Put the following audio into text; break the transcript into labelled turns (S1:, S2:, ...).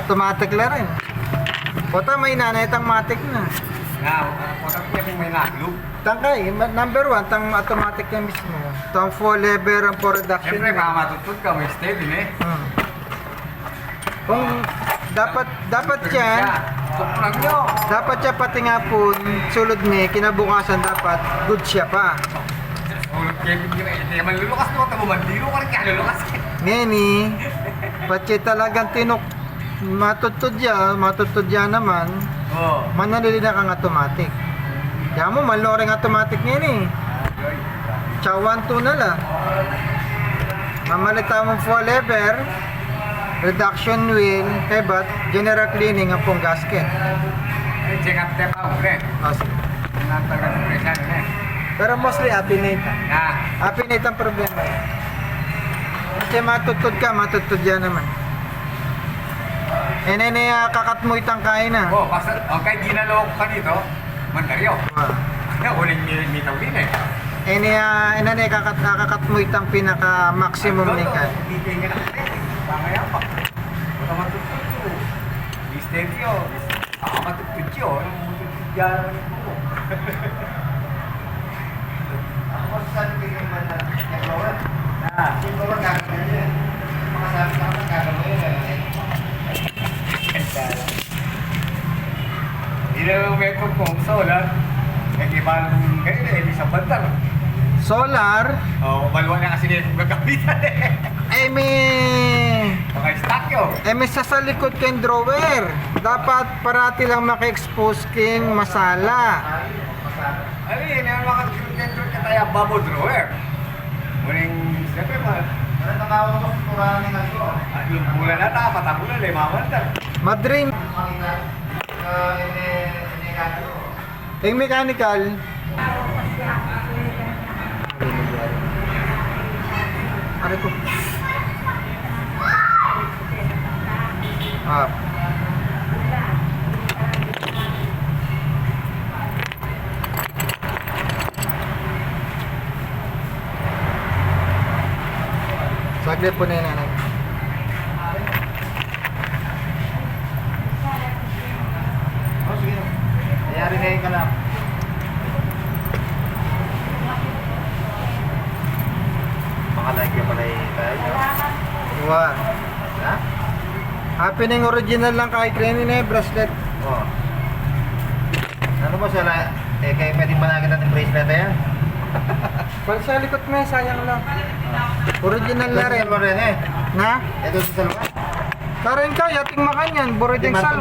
S1: Automatic la rin. Pota may nanay tang matic na.
S2: Pota kung may naglog.
S1: Tangkay, number 1, tang automatic na mismo. Tang full lever ang for reduction.
S2: Siyempre, mamatutod ka, may steady eh.
S1: Kung dapat yan,
S2: Tuklang nyo.
S1: dapat siya pati nga po, sulod ni, kinabukasan dapat, good siya pa.
S2: Ulog kayo, hindi naman lulukas nyo. Tamo mandilo ka rin kaya lulukas ka.
S1: Ngeni, pati talagang tinok, matutod yan naman,
S2: Oo.
S1: manalili na kang automatic. Kaya mo, maloring automatic ngayon eh. Chow 1-2 na la. Mamalita mong full lever, reduction wheel, hebat, general cleaning ang pong gasket.
S2: Check up tayo pa, ulit. Nantagal ng presyan eh.
S1: Pero mostly apinate.
S2: Na.
S1: Apinate ang problema. Kasi matutod yan naman. Kakat mo itang kain na.
S2: Oh, basta, okay, ginalawak ka dito, mandaryo. Uling nitaw din eh.
S1: Kakat mo itang pinaka-maximum ni ka.
S2: Hindi nga nakatete. Pangaya pa. Wala matutod ko. Di steady o. Ako matutod yun. Anong matutod yan naman yung buko?
S3: Ako saan bigyan man na naglawan?
S2: Na.
S3: Hindi ko ba gagawin yun? Makasabi ka na gagawin yun.
S2: Hindi na may kong solar. Nag-ibalong kayo na, hindi sa bandar.
S1: Solar,
S2: Oo, balwa na kasi nila kung gagamitan eh. Mga stock yun.
S1: may sa likod kang drawer. Dapat parati lang maka-expose king masala.
S2: Ano yun, yung mga control ka tayo, bubble drawer. Muling, siyempre mga,
S3: Ano nakawag ko sa turangin na ito?
S2: yung bulan na ta, patabulan, lima bandar.
S1: Madrin,
S3: Makita. Hindi ka ito.
S1: yung mechanical. Ano ko? Ah. Saglit po na yun, nanay.
S3: Oh, sige. Ayari na yun ka lang. Makalike ka pala yung tayo.
S1: Wow.
S3: Ha?
S1: Happening original lang kahit rin na bracelet.
S3: Oo. Ano ba sila? Kaya pwedeng managin natin bracelet na yan?
S1: Pag sa likod mo, sayang lang. Original na rin.
S3: Ito mo rin eh.
S1: Na?
S3: Ito sa salwa.
S1: Karin ka, yating makan yan. Burideng
S3: Di
S1: sal.